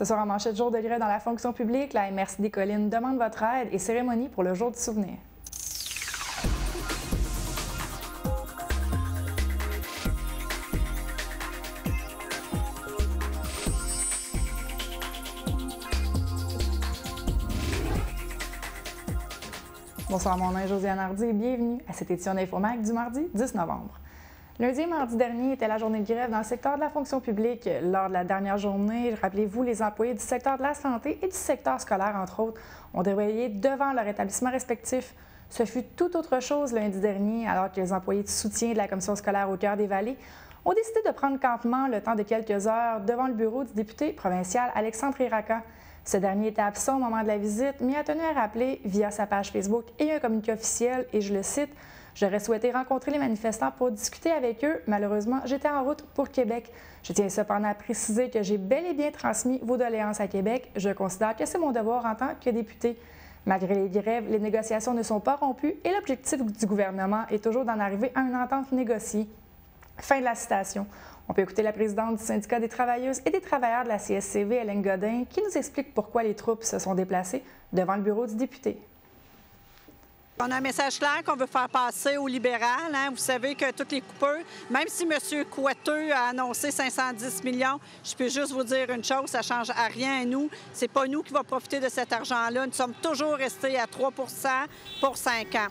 Ce soir en manchette jour de grève dans la fonction publique, la MRC des Collines demande votre aide et cérémonie pour le jour du souvenir. Bonsoir, mon nom est Josiane Hardy et bienvenue à cette édition d'Infomac du mardi 10 novembre. Lundi et mardi dernier était la journée de grève dans le secteur de la fonction publique. Lors de la dernière journée, rappelez-vous, les employés du secteur de la santé et du secteur scolaire, entre autres, ont débrayé devant leur établissement respectif. Ce fut tout autre chose lundi dernier, alors que les employés de soutien de la commission scolaire au cœur des Vallées ont décidé de prendre campement le temps de quelques heures devant le bureau du député provincial Alexandre Iraka. Ce dernier était absent au moment de la visite, mais a tenu à rappeler via sa page Facebook et un communiqué officiel, et je le cite, « J'aurais souhaité rencontrer les manifestants pour discuter avec eux. Malheureusement, j'étais en route pour Québec. Je tiens cependant à préciser que j'ai bel et bien transmis vos doléances à Québec. Je considère que c'est mon devoir en tant que député. Malgré les grèves, les négociations ne sont pas rompues et l'objectif du gouvernement est toujours d'en arriver à une entente négociée. » Fin de la citation. On peut écouter la présidente du syndicat des travailleuses et des travailleurs de la CSCV, Hélène Godin, qui nous explique pourquoi les troupes se sont déplacées devant le bureau du député. On a un message clair qu'on veut faire passer aux libérales. Vous savez que toutes les coupeurs, même si M. Coiteux a annoncé 510 millions, je peux juste vous dire une chose, ça ne change à rien à nous. Ce n'est pas nous qui va profiter de cet argent-là. Nous sommes toujours restés à 3 pour 5 ans.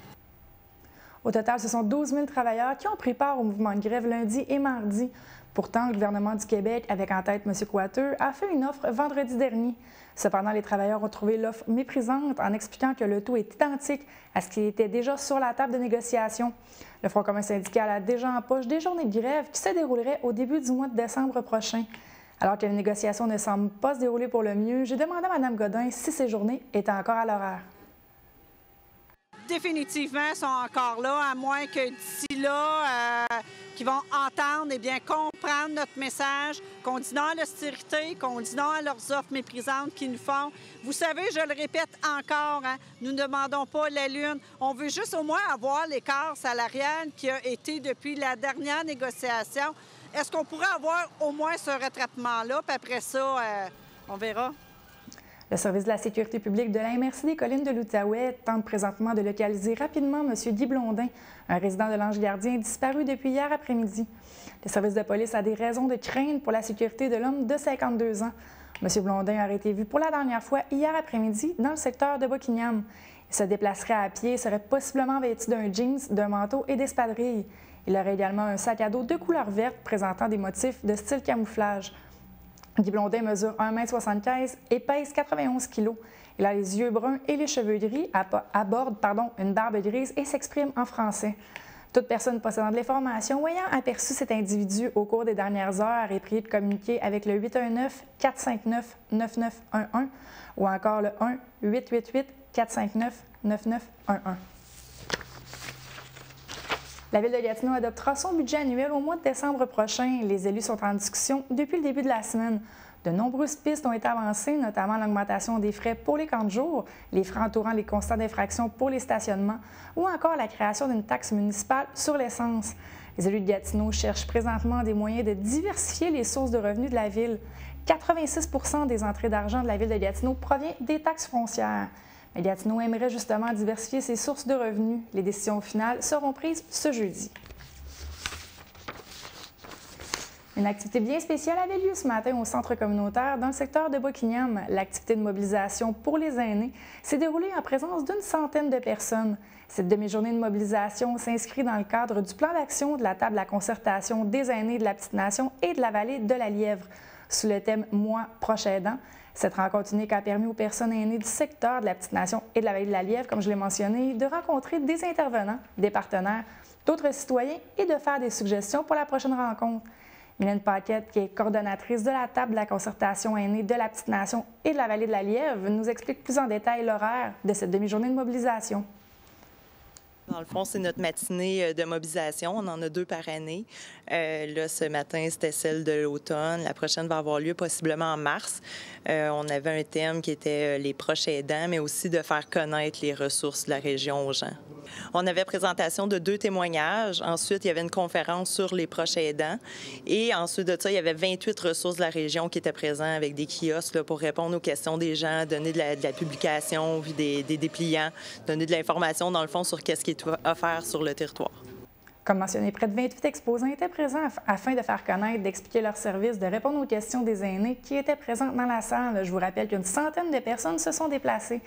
Au total, ce sont 12 000 travailleurs qui ont pris part au mouvement de grève lundi et mardi. Pourtant, le gouvernement du Québec, avec en tête M. Coiteux, a fait une offre vendredi dernier. Cependant, les travailleurs ont trouvé l'offre méprisante en expliquant que le taux est identique à ce qui était déjà sur la table de négociation. Le Front commun syndical a déjà en poche des journées de grève qui se dérouleraient au début du mois de décembre prochain. Alors que les négociations ne semblent pas se dérouler pour le mieux, j'ai demandé à Mme Godin si ces journées étaient encore à l'horaire. Définitivement, sont encore là, à moins que d'ici là, qu'ils vont entendre et bien comprendre notre message, qu'on dit non à l'austérité, qu'on dit non à leurs offres méprisantes qu'ils nous font. Vous savez, je le répète encore, nous ne demandons pas la lune. On veut juste au moins avoir l'écart salarial qui a été depuis la dernière négociation. Est-ce qu'on pourrait avoir au moins ce rattrapement-là? Puis après ça, on verra. Le service de la sécurité publique de la MRC des Collines de l'Outaouais tente présentement de localiser rapidement M. Guy Blondin, un résident de l'Ange-Gardien disparu depuis hier après-midi. Le service de police a des raisons de crainte pour la sécurité de l'homme de 52 ans. M. Blondin aurait été vu pour la dernière fois hier après-midi dans le secteur de Buckingham. Il se déplacerait à pied et serait possiblement vêtu d'un jeans, d'un manteau et d'espadrilles. Il aurait également un sac à dos de couleur verte présentant des motifs de style camouflage. Guy Blondin mesure 1,75 m et pèse 91 kg. Il a les yeux bruns et les cheveux gris, aborde une barbe grise et s'exprime en français. Toute personne possédant de l'information ou ayant aperçu cet individu au cours des dernières heures est priée de communiquer avec le 819-459-9911 ou encore le 1-888-459-9911. La Ville de Gatineau adoptera son budget annuel au mois de décembre prochain. Les élus sont en discussion depuis le début de la semaine. De nombreuses pistes ont été avancées, notamment l'augmentation des frais pour les camps de jour, les frais entourant les constats d'infraction pour les stationnements ou encore la création d'une taxe municipale sur l'essence. Les élus de Gatineau cherchent présentement des moyens de diversifier les sources de revenus de la Ville. 86 % des entrées d'argent de la Ville de Gatineau provient des taxes foncières. Mais Gatineau aimerait justement diversifier ses sources de revenus. Les décisions finales seront prises ce jeudi. Une activité bien spéciale avait lieu ce matin au centre communautaire dans le secteur de Buckingham. L'activité de mobilisation pour les aînés s'est déroulée en présence d'une centaine de personnes. Cette demi-journée de mobilisation s'inscrit dans le cadre du plan d'action de la table de la concertation des aînés de la Petite-Nation et de la vallée de la Lièvre. Sous le thème « Moi, proche aidant », cette rencontre unique a permis aux personnes aînées du secteur de la Petite-Nation et de la vallée de la Lièvre, comme je l'ai mentionné, de rencontrer des intervenants, des partenaires, d'autres citoyens et de faire des suggestions pour la prochaine rencontre. Mylène Paquette, qui est coordonnatrice de la table de la concertation aînée de la Petite-Nation et de la vallée de la Lièvre, nous explique plus en détail l'horaire de cette demi-journée de mobilisation. Dans le fond, c'est notre matinée de mobilisation. On en a 2 par année. Là, ce matin, c'était celle de l'automne. La prochaine va avoir lieu possiblement en mars. On avait un thème qui était les proches aidants, mais aussi de faire connaître les ressources de la région aux gens. On avait présentation de 2 témoignages. Ensuite, il y avait une conférence sur les proches aidants. Et ensuite de ça, il y avait 28 ressources de la région qui étaient présents avec des kiosques là, pour répondre aux questions des gens, donner de la publication, des dépliants, donner de l'information, dans le fond, sur qu'est-ce qui est offert sur le territoire. Comme mentionné, près de 28 exposants étaient présents afin de faire connaître, d'expliquer leurs services, de répondre aux questions des aînés qui étaient présents dans la salle. Je vous rappelle qu'une centaine de personnes se sont déplacées.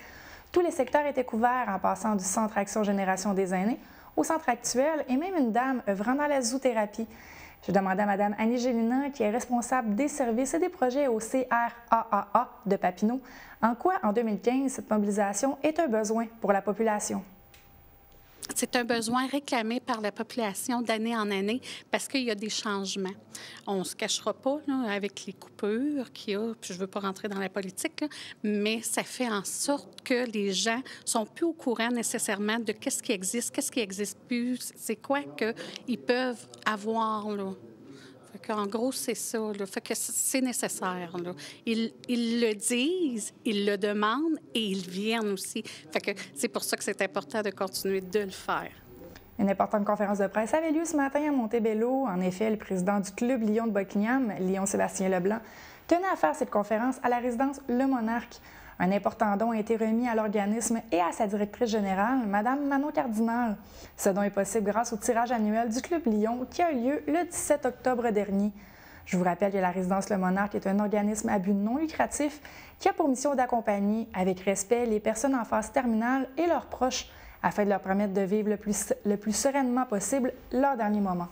Tous les secteurs étaient couverts en passant du Centre Action Génération des aînés au centre actuel et même une dame œuvrant dans la zoothérapie. Je demandais à Mme Annie Gélina, qui est responsable des services et des projets au CRAAA de Papineau, en quoi, en 2015, cette mobilisation est un besoin pour la population. C'est un besoin réclamé par la population d'année en année parce qu'il y a des changements. On ne se cachera pas là, avec les coupures qu'il y a, puis je ne veux pas rentrer dans la politique, là, mais ça fait en sorte que les gens ne sont plus au courant nécessairement de qu'est-ce qui existe, qu'est-ce qui n'existe plus, c'est quoi qu'ils peuvent avoir, là. En gros, c'est ça. Là. Fait que c'est nécessaire. Là. Ils le disent, ils le demandent et ils viennent aussi. Fait que c'est pour ça que c'est important de continuer de le faire. Une importante conférence de presse avait lieu ce matin à Montebello. En effet, le président du Club Lion de Buckingham, Léon-Sébastien Leblanc, tenait à faire cette conférence à la résidence Le Monarque. Un important don a été remis à l'organisme et à sa directrice générale, Mme Manon Cardinal. Ce don est possible grâce au tirage annuel du Club Lion qui a eu lieu le 17 octobre dernier. Je vous rappelle que la résidence Le Monarque est un organisme à but non lucratif qui a pour mission d'accompagner avec respect les personnes en phase terminale et leurs proches afin de leur permettre de vivre le plus sereinement possible leur dernier moment.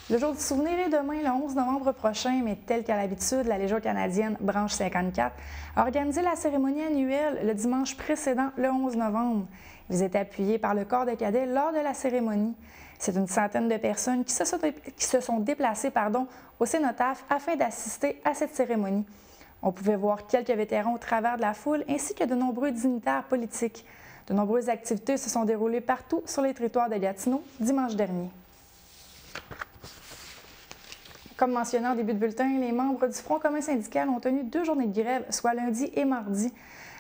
Le jour du souvenir est demain, le 11 novembre prochain, mais tel qu'à l'habitude, la Légion canadienne Branche 54 a organisé la cérémonie annuelle le dimanche précédent, le 11 novembre. Ils étaient appuyés par le corps de cadets lors de la cérémonie. C'est une centaine de personnes qui se sont déplacées au cénotaphe afin d'assister à cette cérémonie. On pouvait voir quelques vétérans au travers de la foule ainsi que de nombreux dignitaires politiques. De nombreuses activités se sont déroulées partout sur les territoires de Gatineau dimanche dernier. Comme mentionné en début de bulletin, les membres du Front commun syndical ont tenu 2 journées de grève, soit lundi et mardi.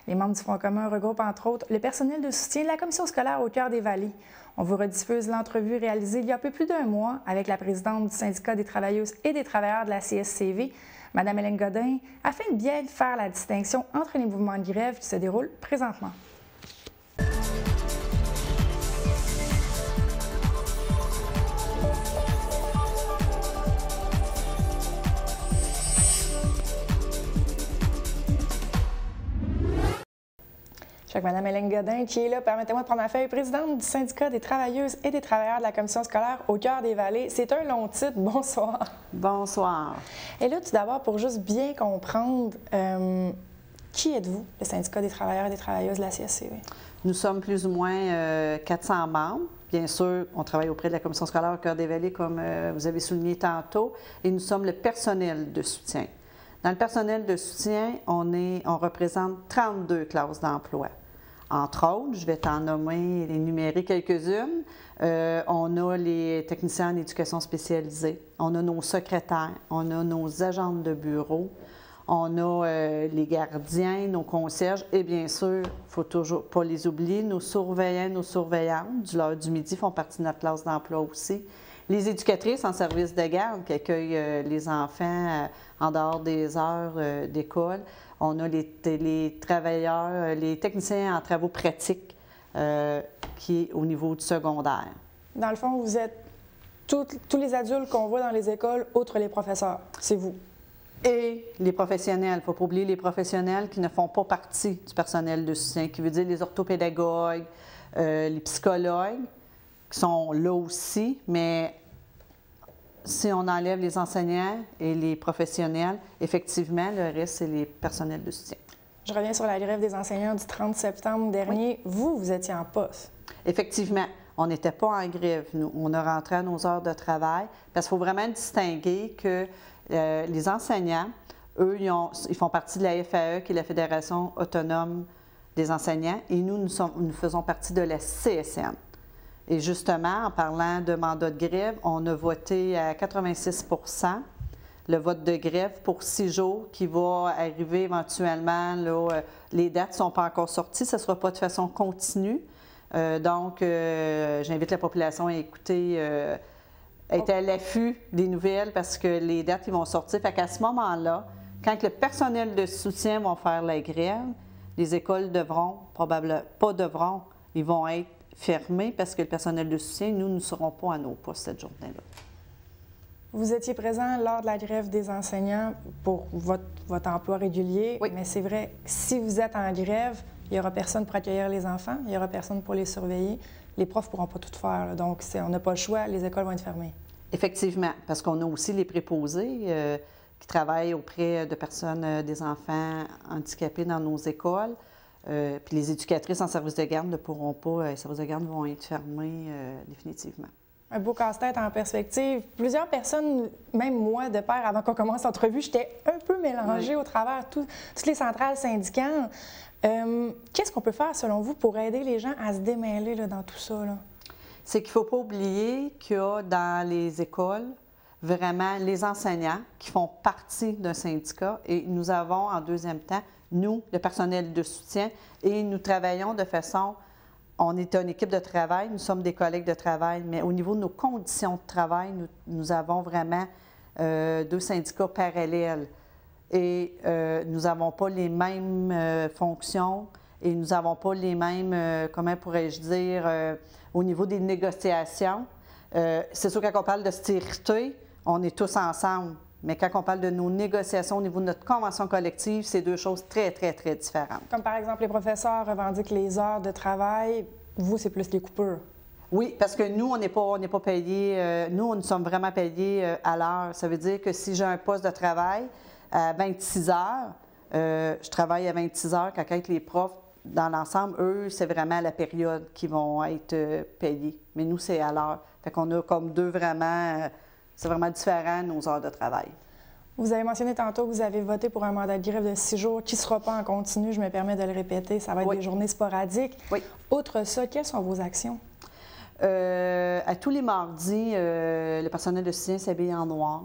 Les membres du Front commun regroupent entre autres le personnel de soutien de la commission scolaire au cœur des vallées. On vous rediffuse l'entrevue réalisée il y a un peu plus d'un mois avec la présidente du syndicat des travailleuses et des travailleurs de la CSCV, Mme Hélène Godin, afin de bien faire la distinction entre les mouvements de grève qui se déroulent présentement. Mme Hélène Godin, qui est là, permettez-moi de prendre ma feuille, présidente du syndicat des travailleuses et des travailleurs de la commission scolaire au cœur des vallées. C'est un long titre. Bonsoir. Bonsoir. Et là, tout d'abord, pour juste bien comprendre, qui êtes-vous, le syndicat des travailleurs et des travailleuses de la CSCV? Nous sommes plus ou moins 400 membres. Bien sûr, on travaille auprès de la commission scolaire au cœur des vallées, comme vous avez souligné tantôt, et nous sommes le personnel de soutien. Dans le personnel de soutien, on représente 32 classes d'emploi. Entre autres, je vais t'en nommer, les numérer quelques-unes. On a les techniciens en éducation spécialisée, on a nos secrétaires, on a nos agentes de bureau, on a les gardiens, nos concierges et bien sûr, il ne faut toujours pas les oublier, nos surveillants, nos surveillantes du l'heure du midi font partie de notre classe d'emploi aussi. Les éducatrices en service de garde qui accueillent les enfants en dehors des heures d'école. On a les travailleurs, les techniciens en travaux pratiques qui est au niveau du secondaire. Dans le fond, vous êtes tous les adultes qu'on voit dans les écoles, outre les professeurs. C'est vous. Et les professionnels. Il ne faut pas oublier les professionnels qui ne font pas partie du personnel de soutien, qui veut dire les orthopédagogues, les psychologues, qui sont là aussi, mais si on enlève les enseignants et les professionnels, effectivement, le reste, c'est les personnels de soutien. Je reviens sur la grève des enseignants du 30 septembre dernier. Oui. Vous étiez en poste. Effectivement. On n'était pas en grève, nous. On a rentré à nos heures de travail parce qu'il faut vraiment distinguer que les enseignants, eux, ils font partie de la FAE, qui est la Fédération autonome des enseignants et nous faisons partie de la CSN. Et justement, en parlant de mandat de grève, on a voté à 86 % le vote de grève pour 6 jours qui va arriver éventuellement. Là, les dates ne sont pas encore sorties, ce ne sera pas de façon continue. Donc, j'invite la population à écouter, être à l'affût des nouvelles parce que les dates ils vont sortir. Fait qu'à ce moment-là, quand le personnel de soutien va faire la grève, les écoles ils vont être fermées parce que le personnel de soutien, nous ne serons pas à nos postes cette journée-là. Vous étiez présent lors de la grève des enseignants pour votre emploi régulier, oui. Mais c'est vrai, si vous êtes en grève, il n'y aura personne pour accueillir les enfants, il n'y aura personne pour les surveiller. Les profs ne pourront pas tout faire, là. Donc on n'a pas le choix, les écoles vont être fermées. Effectivement, parce qu'on a aussi les préposés qui travaillent auprès de personnes, des enfants handicapés dans nos écoles. Puis les éducatrices en service de garde ne pourront pas, les services de garde vont être fermés définitivement. Un beau casse-tête en perspective. Plusieurs personnes, même moi, de pair, avant qu'on commence l'entrevue, j'étais un peu mélangée au travers toutes les centrales syndicales. Qu'est-ce qu'on peut faire, selon vous, pour aider les gens à se démêler là, dans tout ça? C'est qu'il ne faut pas oublier qu'il y a dans les écoles vraiment les enseignants qui font partie d'un syndicat et nous avons en deuxième temps, nous, le personnel de soutien, et nous travaillons de façon... On est une équipe de travail, nous sommes des collègues de travail, mais au niveau de nos conditions de travail, nous avons vraiment 2 syndicats parallèles. Et nous n'avons pas les mêmes fonctions et nous n'avons pas les mêmes, comment pourrais-je dire, au niveau des négociations. C'est sûr, quand on parle de stérilité, on est tous ensemble. Mais quand on parle de nos négociations au niveau de notre convention collective, c'est 2 choses très, très, très différentes. Comme par exemple, les professeurs revendiquent les heures de travail. Vous, c'est plus les coupures. Oui, parce que nous, on n'est pas payés. Nous, nous sommes vraiment payés à l'heure. Ça veut dire que si j'ai un poste de travail à 26 heures, je travaille à 26 heures. Quand les profs, dans l'ensemble, eux, c'est vraiment à la période qu'ils vont être payés. Mais nous, c'est à l'heure. Fait qu'on a comme 2 vraiment... C'est vraiment différent, nos heures de travail. Vous avez mentionné tantôt que vous avez voté pour un mandat de grève de 6 jours qui ne sera pas en continu. Je me permets de le répéter. Ça va être des journées sporadiques. Oui. Outre ça, quelles sont vos actions? À tous les mardis, le personnel de soutien s'habille en noir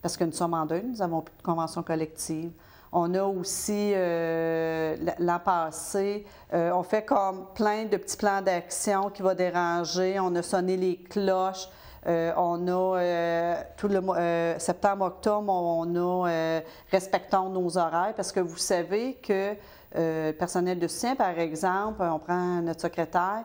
parce que nous sommes en deuil. Nous n'avons plus de convention collective. On a aussi, l'an passé, on fait comme plein de petits plans d'action qui vont déranger. On a sonné les cloches. On a tout le mois, septembre-octobre, on a respectons nos horaires parce que vous savez que le personnel de soutien, par exemple, on prend notre secrétaire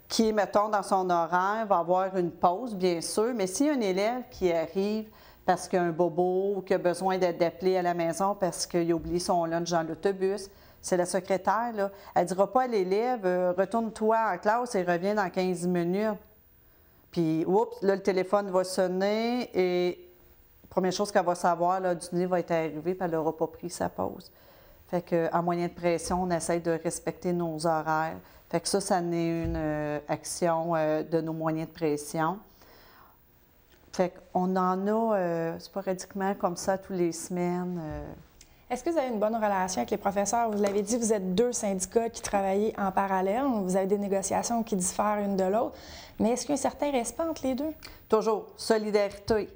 qui, mettons, dans son horaire, va avoir une pause, bien sûr, mais s'il y a un élève qui arrive parce qu'il a un bobo ou qui a besoin d'être appelé à la maison parce qu'il a oublié son lunch dans l'autobus, c'est la secrétaire, là. Elle ne dira pas à l'élève « Retourne-toi en classe et reviens dans 15 minutes ». Puis, oups, là, le téléphone va sonner et la première chose qu'elle va savoir, là, du nez va être arrivé, puis elle n'aura pas pris sa pause. Fait qu'en moyen de pression, on essaie de respecter nos horaires. Fait que ça en est une action de nos moyens de pression. Fait qu'on en a sporadiquement comme ça tous les semaines. Est-ce que vous avez une bonne relation avec les professeurs? Vous l'avez dit, vous êtes 2 syndicats qui travaillent en parallèle. Vous avez des négociations qui diffèrent une de l'autre. Mais est-ce qu'il y a un certain respect entre les 2? Toujours. Solidarité.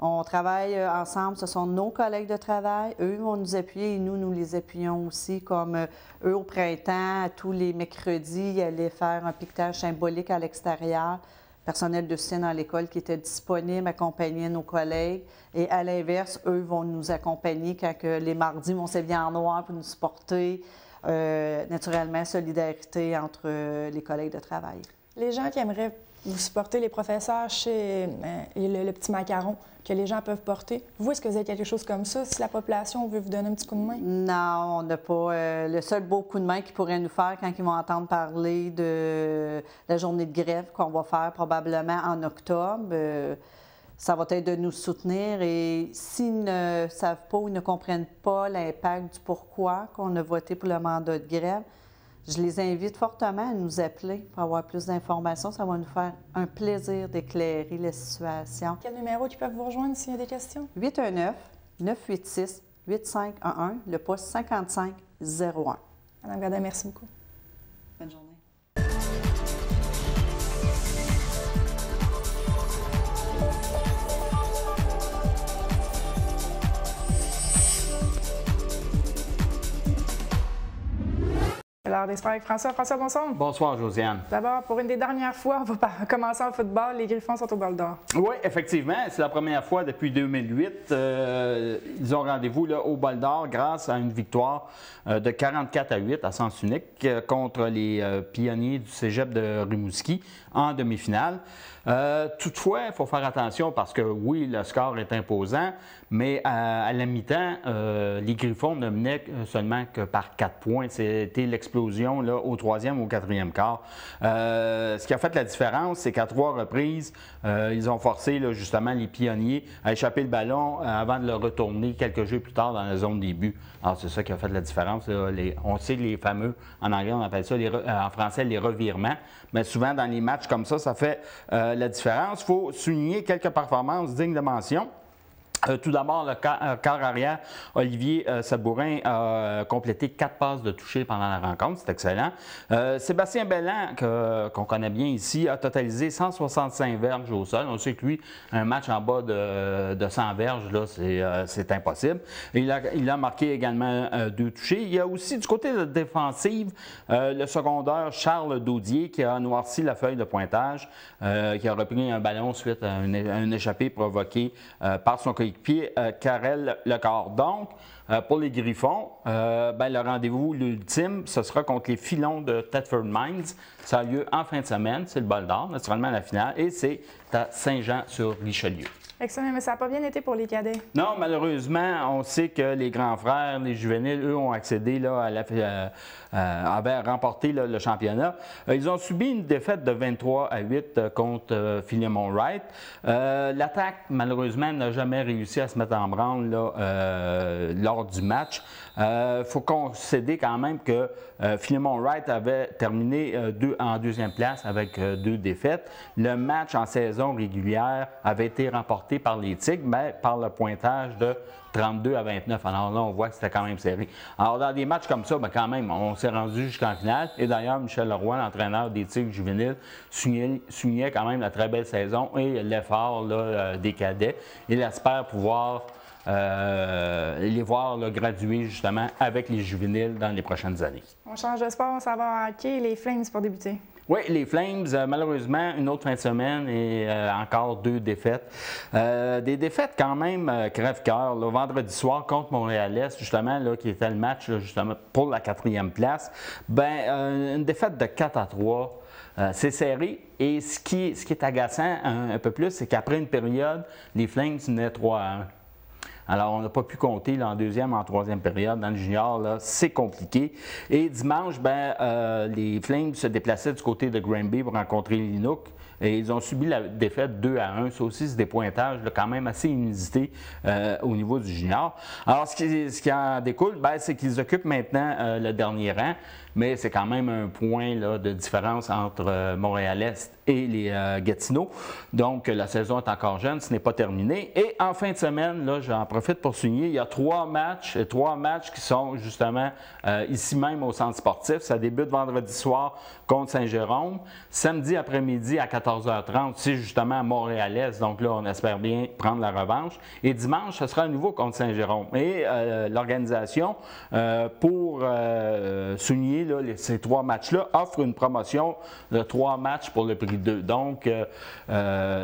On travaille ensemble. Ce sont nos collègues de travail. Eux vont nous appuyer et nous les appuyons aussi. Comme eux, au printemps, tous les mercredis, ils allaient faire un piquetage symbolique à l'extérieur. Personnel de soutien dans l'école qui était disponible, accompagner nos collègues. Et à l'inverse, eux vont nous accompagner quand les mardis vont s'habiller en noir pour nous supporter. Naturellement, solidarité entre les collègues de travail. Les gens qui aimeraient vous supporter, les professeurs chez le petit macaron que les gens peuvent porter, vous, est-ce que vous avez quelque chose comme ça, si la population veut vous donner un petit coup de main? Non, on n'a pas. Le seul beau coup de main qu'ils pourraient nous faire quand ils vont entendre parler de la journée de grève qu'on va faire probablement en octobre, ça va être de nous soutenir. Et s'ils ne savent pas ou ne comprennent pas l'impact du pourquoi qu'on a voté pour le mandat de grève, je les invite fortement à nous appeler pour avoir plus d'informations. Ça va nous faire un plaisir d'éclairer la situation. Quel numéro ils peuvent vous rejoindre s'il y a des questions? 819-986-8511, le poste 5501. Madame Godin, merci beaucoup. Bonne journée. C'est l'heure des sports avec François. François, bonsoir. Bonsoir, Josiane. D'abord, pour une des dernières fois, on va commencer en football. Les Griffons sont au bol d'or. Oui, effectivement. C'est la première fois depuis 2008. Ils ont rendez-vous là, au bol d'or grâce à une victoire de 44-8 à sens unique contre les pionniers du cégep de Rimouski en demi-finale. Toutefois, il faut faire attention parce que oui, le score est imposant, mais à la mi-temps, les Griffons ne menaient seulement que par 4 points. C'était l'explosion là, au 3e ou au 4e quart. Ce qui a fait la différence, c'est qu'à 3 reprises, ils ont forcé là, justement les pionniers à échapper le ballon avant de le retourner quelques jeux plus tard dans la zone des buts. Alors, c'est ça qui a fait la différence. Là. On sait les fameux, en anglais, on appelle ça, en français, les revirements. Mais souvent, dans les matchs comme ça fait la différence. Il faut souligner quelques performances dignes de mention. Tout d'abord, le quart arrière, Olivier Sabourin a complété 4 passes de toucher pendant la rencontre. C'est excellent. Sébastien Belland, qu'on connaît bien ici, a totalisé 165 verges au sol. On sait que lui, un match en bas de 100 verges, là, c'est impossible. Il a marqué également 2 touchés. Il y a aussi, du côté de la défensive, le secondaire Charles Daudier qui a noirci la feuille de pointage, qui a repris un ballon suite à un échappé provoqué par son coéquipier Karel Lecor. Donc, pour les Griffons, le rendez-vous ultime, ce sera contre les Filons de Thetford Mines. Ça a lieu en fin de semaine, c'est le bol d'or, naturellement la finale, et c'est à Saint-Jean-sur-Richelieu. Excellent, mais ça n'a pas bien été pour les cadets. Non, malheureusement, on sait que les grands frères, les juvéniles, eux, ont accédé là, avaient remporté là, le championnat. Ils ont subi une défaite de 23-8 contre Philemon Wright. L'attaque, malheureusement, n'a jamais réussi à se mettre en branle là, lors du match. Il faut concéder quand même que Philemon Wright avait terminé en 2e place avec 2 défaites. Le match en saison régulière avait été remporté par les Tigres, mais par le pointage de 32-29. Alors là, on voit que c'était quand même serré. Alors, dans des matchs comme ça, quand même, on s'est rendu jusqu'en finale. Et d'ailleurs, Michel Leroy, l'entraîneur des Tigres juvéniles, soulignait quand même la très belle saison et l'effort des cadets. Il espère pouvoir les voir là, graduer justement avec les juvéniles dans les prochaines années. On change de sport, on s'en va en hockey. Les Flames pour débuter. Oui, les Flames, malheureusement, une autre fin de semaine et encore 2 défaites. Des défaites quand même crève-cœur. Vendredi soir contre Montréal-Est, justement, là, qui était le match là, justement pour la 4e place. Une défaite de 4-3. C'est serré. Et ce qui est agaçant un peu plus, c'est qu'après une période, les Flames menaient 3-1. Alors, on n'a pas pu compter là, en 2e, en 3e période. Dans le junior, c'est compliqué. Et dimanche, les Flames se déplaçaient du côté de Granby pour rencontrer Linux. Et ils ont subi la défaite 2-1. Ça aussi, c'est des pointages là, quand même assez inusités au niveau du junior. Alors, ce qui en découle, c'est qu'ils occupent maintenant le dernier rang. Mais c'est quand même un point là, de différence entre Montréal-Est et les Gatineau. Donc, la saison est encore jeune, ce n'est pas terminé. Et en fin de semaine, là, j'en profite pour souligner, il y a 3 matchs qui sont justement ici même au centre sportif. Ça débute vendredi soir contre Saint-Jérôme. Samedi après-midi à 14h30, c'est justement à Montréal-Est. Donc là, on espère bien prendre la revanche. Et dimanche, ce sera à nouveau contre Saint-Jérôme. Et l'organisation, pour souligner là, ces 3 matchs-là, offre une promotion de 3 matchs pour le prix de 2. Donc,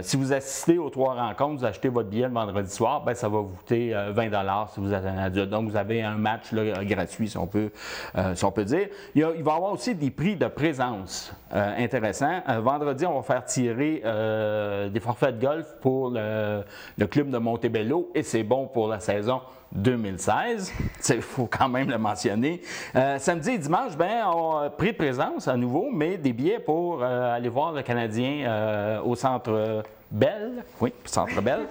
si vous assistez aux 3 rencontres, vous achetez votre billet le vendredi soir, ça va vous coûter 20 $ si vous êtes un adulte. Donc, vous avez un match là, gratuit, si on peut dire. Il va y avoir aussi des prix de présence intéressants. Vendredi, on va faire tirer des forfaits de golf pour le club de Montebello et c'est bon pour la saison 2016. Il faut quand même le mentionner. Samedi et dimanche, on a prix de présence à nouveau, mais des billets pour aller voir le Canadien au centre Belle, oui, Centre Belle.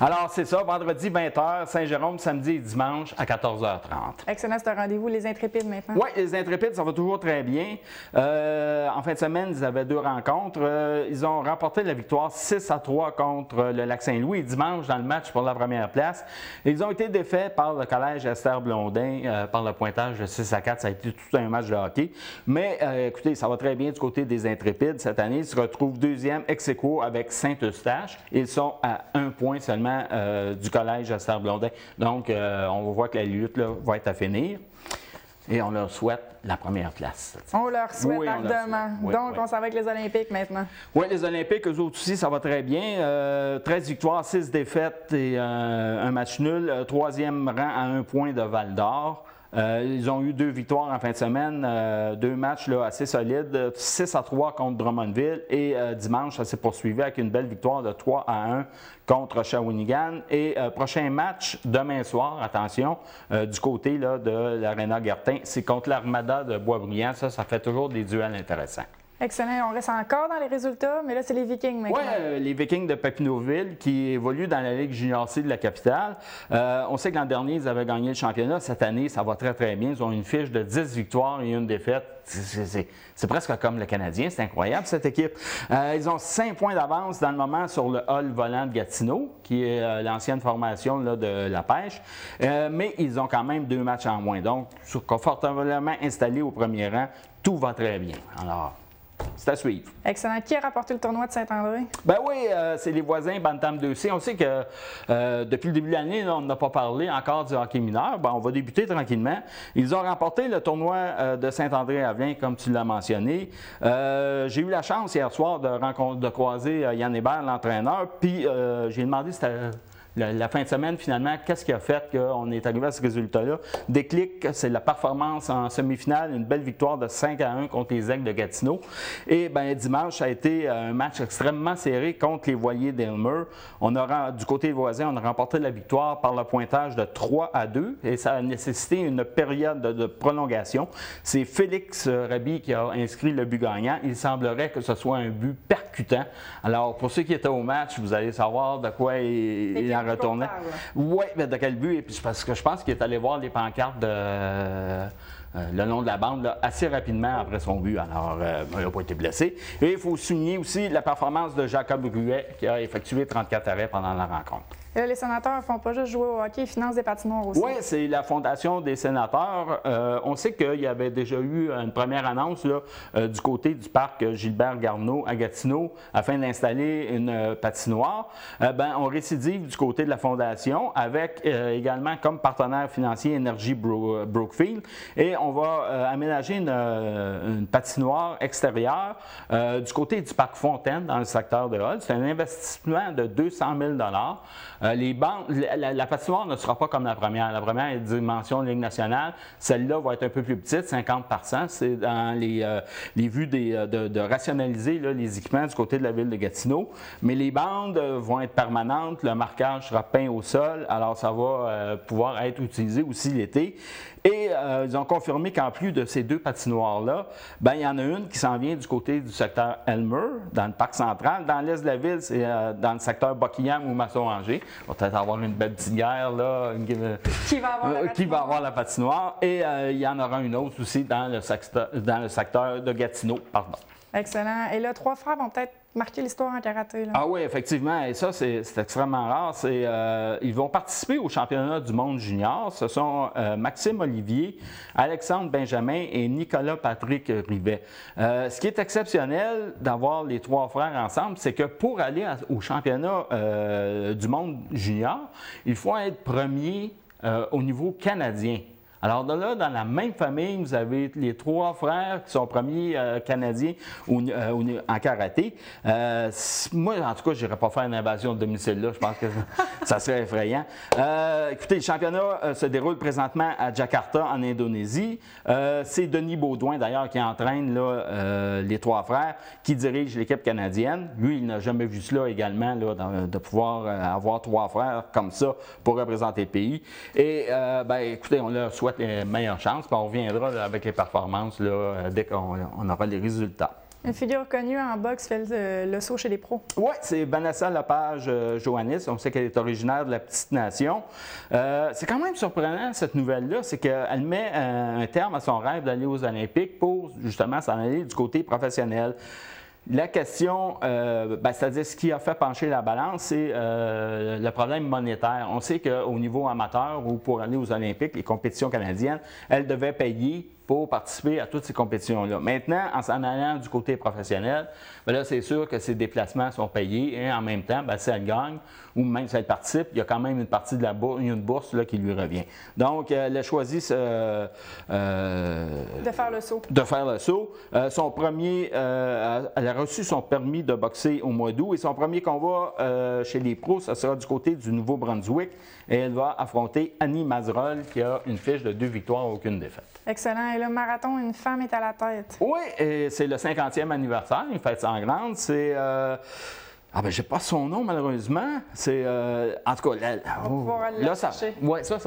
Alors, c'est ça, vendredi 20h, Saint-Jérôme, samedi et dimanche à 14h30. Excellent, c'est un rendez-vous, les Intrépides maintenant. Oui, les Intrépides, ça va toujours très bien. En fin de semaine, ils avaient 2 rencontres. Ils ont remporté la victoire 6-3 contre le Lac-Saint-Louis. Et dimanche, dans le match pour la première place, ils ont été défaits par le collège Esther Blondin par le pointage de 6-4. Ça a été tout un match de hockey. Mais écoutez, ça va très bien du côté des Intrépides cette année. Ils se retrouvent deuxième ex-aequo avec Saint-Eustache. Ils sont à 1 point seulement du collège Esther Blondin. Donc, on voit que la lutte là, va être à finir. Et on leur souhaite la première place. On leur souhaite ardemment. Oui, donc, oui. on s'en va avec les Olympiques maintenant. Oui, les Olympiques, eux autres aussi, ça va très bien. 13 victoires, 6 défaites et un match nul. 3e rang à 1 point de Val-d'Or. Ils ont eu 2 victoires en fin de semaine, 2 matchs là, assez solides, 6-3 contre Drummondville et dimanche, ça s'est poursuivi avec une belle victoire de 3-1 contre Shawinigan. Et prochain match demain soir, attention, du côté là, de l'Arena Gertin, c'est contre l'Armada de Boisbriand. Ça fait toujours des duels intéressants. Excellent. On reste encore dans les résultats, mais là, c'est les Vikings maintenant. Oui, les Vikings de Papineauville qui évoluent dans la Ligue Junior C de la capitale. On sait que l'an dernier, ils avaient gagné le championnat. Cette année, ça va très, très bien. Ils ont une fiche de 10 victoires et 1 défaite. C'est presque comme le Canadien. C'est incroyable, cette équipe. Ils ont 5 points d'avance dans le moment sur le Hall volant de Gatineau, qui est l'ancienne formation là, de la pêche. Mais ils ont quand même 2 matchs en moins. Donc, confortablement installés au premier rang, tout va très bien. Alors, c'est à suivre. Excellent. Qui a rapporté le tournoi de Saint-André? Ben oui, c'est les voisins Bantam 2C. On sait que depuis le début de l'année, on n'a pas parlé encore du hockey mineur. Ben, on va débuter tranquillement. Ils ont remporté le tournoi de Saint-André-Avelin, comme tu l'as mentionné. J'ai eu la chance hier soir de croiser Yann Hébert, l'entraîneur, puis j'ai demandé si c'était la fin de semaine, finalement, qu'est-ce qui a fait qu'on est arrivé à ce résultat-là? Déclic, c'est la performance en semi-finale, une belle victoire de 5-1 contre les Aigles de Gatineau. Et bien, dimanche, ça a été un match extrêmement serré contre les Voiliers d'Aylmer. Du côté des voisins, on a remporté la victoire par le pointage de 3-2 et ça a nécessité une période de prolongation. C'est Félix Raby qui a inscrit le but gagnant. Il semblerait que ce soit un but percutant. Alors, pour ceux qui étaient au match, vous allez savoir de quoi il en retournait. Oui, mais de quel but? Et puis parce que je pense qu'il est allé voir les pancartes le long de la bande là, assez rapidement après son but. Alors, il n'a pas été blessé. Et il faut souligner aussi la performance de Jacob Ruet qui a effectué 34 arrêts pendant la rencontre. Et là, les sénateurs ne font pas juste jouer au hockey, ils financent des patinoires aussi. Oui, c'est la Fondation des sénateurs. On sait qu'il y avait déjà eu une première annonce là, du côté du parc Gilbert Garneau à Gatineau afin d'installer une patinoire. On récidive du côté de la Fondation avec également comme partenaire financier Énergie Brookfield. Et on va aménager une patinoire extérieure du côté du parc Fontaine dans le secteur de Hull. C'est un investissement de 200 000 la patinoire ne sera pas comme la première. La première est de dimension Ligue nationale. Celle-là va être un peu plus petite, 50 par 100. C'est dans les vues de rationaliser là, les équipements du côté de la ville de Gatineau. Mais les bandes vont être permanentes. Le marquage sera peint au sol. Alors, ça va pouvoir être utilisé aussi l'été. Et ils ont confirmé qu'en plus de ces 2 patinoires-là, il y en a une qui s'en vient du côté du secteur Elmer, dans le parc central. Dans l'est de la ville, c'est dans le secteur Buckingham ou Masson-Angers. On va peut-être avoir une belle petite guerre là, qui va avoir la patinoire. Et il y en aura une autre aussi dans le secteur de Gatineau. Pardon. Excellent. Et là, 3 frères vont peut-être marquer l'histoire en karaté. Là. Ah oui, effectivement. Et ça, c'est extrêmement rare. Ils vont participer au championnat du monde junior. Ce sont Maxime Olivier, Alexandre Benjamin et Nicolas Patrick Rivet. Ce qui est exceptionnel d'avoir les 3 frères ensemble, c'est que pour aller au championnat du monde junior, il faut être premier au niveau canadien. Alors là, dans la même famille, vous avez les 3 frères qui sont premiers canadiens en karaté. Moi, en tout cas, je n'irais pas faire une invasion de domicile là. Je pense que ça serait effrayant. Écoutez, le championnat se déroule présentement à Jakarta, en Indonésie. C'est Denis Baudouin, d'ailleurs, qui entraîne là, les 3 frères, qui dirige l'équipe canadienne. Lui, il n'a jamais vu cela également, là, de pouvoir avoir 3 frères comme ça pour représenter le pays. Et, écoutez, on leur souhaite les meilleures chances, puis on reviendra là, avec les performances là, dès qu'on aura les résultats. Une figure connue en boxe fait le saut chez les pros. Oui, c'est Vanessa Lepage-Johannis. On sait qu'elle est originaire de la Petite Nation. C'est quand même surprenant, cette nouvelle-là, c'est qu'elle met un terme à son rêve d'aller aux Olympiques pour justement s'en aller du côté professionnel. La question, c'est-à-dire ce qui a fait pencher la balance, c'est le problème monétaire. On sait qu'au niveau amateur ou pour aller aux Olympiques, les compétitions canadiennes, elles devaient payer pour participer à toutes ces compétitions-là. Maintenant, en s'en allant du côté professionnel, là, c'est sûr que ces déplacements sont payés et en même temps, si elle gagne ou même si elle participe, il y a quand même une partie de la bourse, une bourse là, qui lui revient. Donc, elle a choisi de faire le saut. De faire le saut. Son premier, elle a reçu son permis de boxer au mois d'août et son premier combat chez les pros, ça sera du côté du Nouveau-Brunswick et elle va affronter Annie Mazerol qui a une fiche de 2 victoires, aucune défaite. Excellent. Et le marathon, une femme est à la tête. Oui, et c'est le 50e anniversaire, une fête sanglante. C'est... je n'ai pas son nom, malheureusement. C'est... en tout cas, là, ça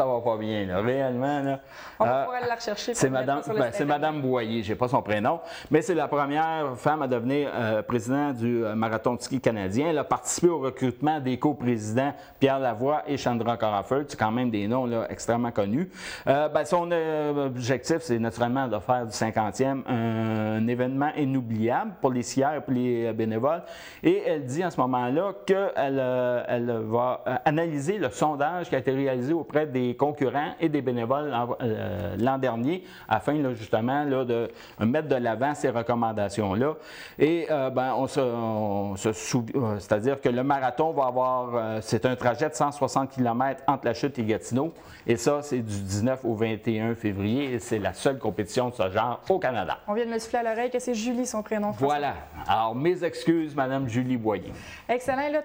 va pas bien, là, réellement. Là. On va pouvoir aller la rechercher. C'est Madame Boyer, je n'ai pas son prénom. Mais c'est la première femme à devenir président du marathon de ski canadien. Elle a participé au recrutement des coprésidents Pierre Lavoie et Chandra Coraford. C'est quand même des noms là, extrêmement connus. Son objectif, c'est naturellement de faire du 50e un événement inoubliable pour les skieurs et pour les bénévoles. Et elle dit en ce moment-là qu'elle va analyser le sondage qui a été réalisé auprès des concurrents et des bénévoles l'an dernier afin là, justement là, de mettre de l'avant ces recommandations-là. Et c'est-à-dire que le marathon va avoir, c'est un trajet de 160 km entre la Chute et Gatineau. Et ça, c'est du 19 au 21 février. Et c'est la seule compétition de ce genre au Canada. On vient de me souffler à l'oreille que c'est Julie, son prénom. Voilà. Alors, mes excuses, Madame Julie Boyer. Excellent. Là,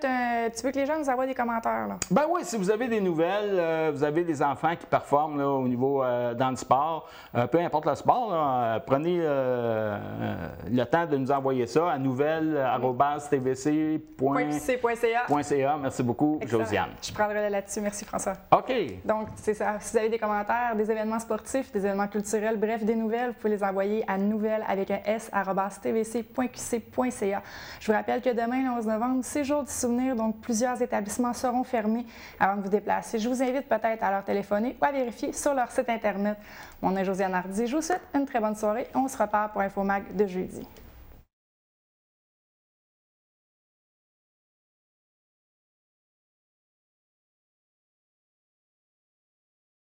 tu veux que les gens nous envoient des commentaires, là? Ben oui, si vous avez des nouvelles, vous avez des enfants qui performent là, au niveau dans le sport, peu importe le sport, là, prenez le temps de nous envoyer ça à nouvelles@tvc.ca. Merci beaucoup, excellent. Josiane. Je prendrai là-dessus. Merci, François. OK. Donc, c'est ça. Si vous avez des commentaires, des événements sportifs, des événements culturels, bref, des nouvelles, vous pouvez les envoyer à nouvelles@tvc.qc.ca. Je vous rappelle que demain, le 11 novembre, c'est jour du souvenir, donc plusieurs établissements seront fermés avant de vous déplacer. Je vous invite peut-être à leur téléphoner ou à vérifier sur leur site Internet. Mon nom est Josiane Hardy. Je vous souhaite une très bonne soirée. On se repart pour InfoMag de jeudi.